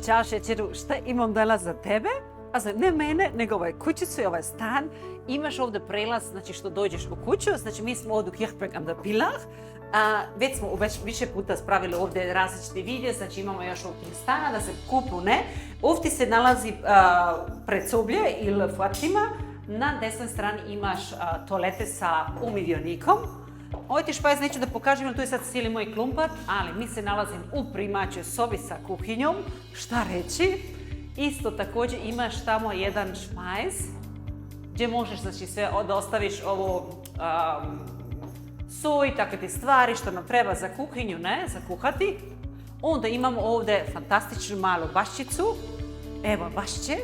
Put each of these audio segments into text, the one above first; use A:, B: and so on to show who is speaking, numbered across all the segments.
A: Ćao Šećeru, šta imam danas za tebe? Ne mene, nego ovaj kućicu i ovaj stan. Imaš ovdje prelaz, znači što dođeš u kuću, znači mi smo ovdje u Kirchberg am der Villach. Već smo više puta spravili ovdje različite videe, znači imamo još ovdje stana da se kupu, ne? Ovdje se nalazi predsoblje ili Fatima. Na desnoj strani imaš toalete sa umivjonikom. Ovo ti špajz neću da pokažem, jer tu je sad cijeli moj klumpar, ali mi se nalazim u primaćoj sobi sa kuhinjom. Šta reći? Isto također imaš tamo jedan špajz gdje možeš znači sve da ostaviš ovo soj, takve ti stvari što nam treba za kuhinju, ne, za kuhati. Onda imamo ovdje fantastičnu malu baščicu. Evo bašće.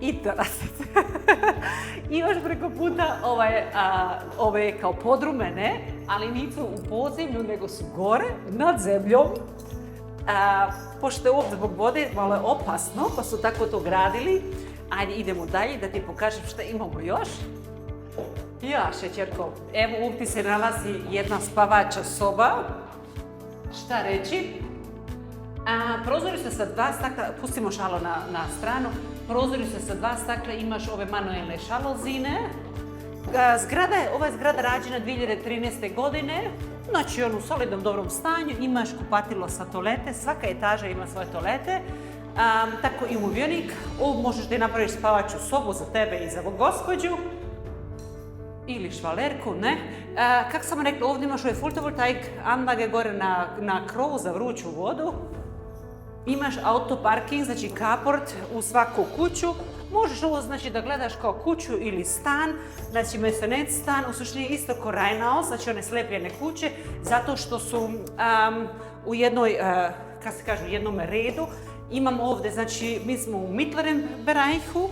A: I terasice. Imaš preko puta ove kao podrume, ne? Ali nisu u podzemlju, nego su gore, nad zemljom. Pošto je ovdje zbog vode malo je opasno, pa su tako to gradili. Ajde, idemo dalje da ti pokažem šta imamo još. Ja, Šećerko, evo ovdje se nalazi jedna spavača soba. Šta reći? Prozori se sa dva stakla, pustimo šalo na stranu. Prozori se sa dva stakla, imaš ove manuelne šalozine. Ova je zgrada rađena 2013. godine. Znači u solidnom dobrom stanju, imaš kupatilo sa toalete, svaka etaža ima svoje toalete. Tako i umivionik. Ovo možeš da napraviš spavaču sobu za tebe i za gospođu. Ili švalerku, ne. Kako sam rekla, ovdje imaš ovaj fotovoltaik anlage gore na krovu za vruću vodu. Imaš autoparking, znači carport u svaku kuću. Možeš ovo znači da gledaš kao kuću ili stan, znači mesonet stan, u suštini isto kao Rajnao, znači one slepljene kuće, zato što su u jednoj, kako se kaže, u jednom redu. Imamo ovdje, znači mi smo u Mittleren Bereichu.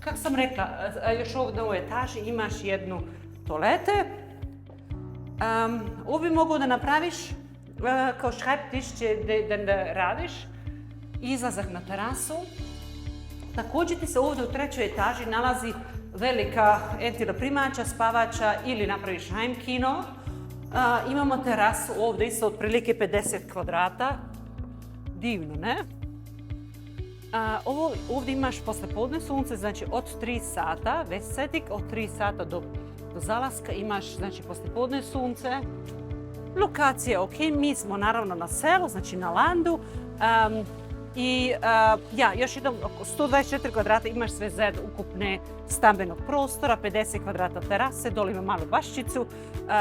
A: Kako sam rekla, još ovdje u ovoj etaži imaš jednu toalete. Ovo bi mogao da napraviš kao škrajptišće da radiš. Izlazak na terasu. Također ti se ovdje u trećoj etaži nalazi velika primača, spavača ili napraviš heimkino. Imamo terasu ovdje isto otprilike 50 kvadrata. Divno, ne? Ovdje imaš poslepodne sunce, znači od 3 sata, vessetik, od 3 sata do zalaska imaš znači poslepodne sunce. Lokacija je ok, mi smo naravno na selu, znači na landu. Još jednom, oko 124 kvadrata imaš sve zajedno ukupne stambenog prostora, 50 kvadrata terase, dole ima malu baščicu,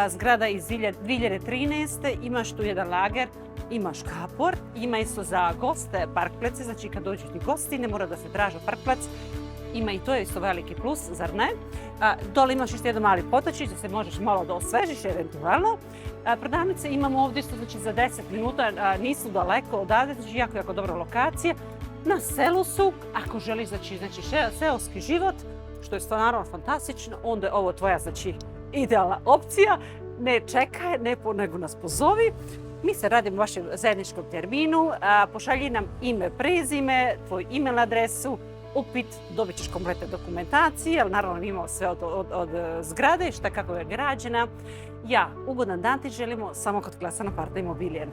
A: zgrada iz 2013. Imaš tu jedan lager, imaš kapor, ima isto za goste parkplece, znači kad dođu ti gosti ne mora da se traže parkplec. Ima i to je isto veliki plus, zar ne? Dole imaš isto jedan mali potočić da se možeš malo da osvežiš eventualno. Prodavnice imamo ovdje isto znači za 10 minuta, nisu daleko odavde, znači jako dobra lokacija. Na selu su, ako želiš znači seoski život, što je stvarno fantastično, onda je ovo tvoja znači idealna opcija. Ne čekaj, nego nas pozovi. Mi se radimo u vašem zajedničkom terminu, pošalji nam ime, prezime, tvoj email adresu, upit, dobit ćeš kompletne dokumentacije, ali naravno imamo sve od zgrade, šta kako je građena. Ugodan dan ti želimo samo kod Klasa na Partner Immobilien.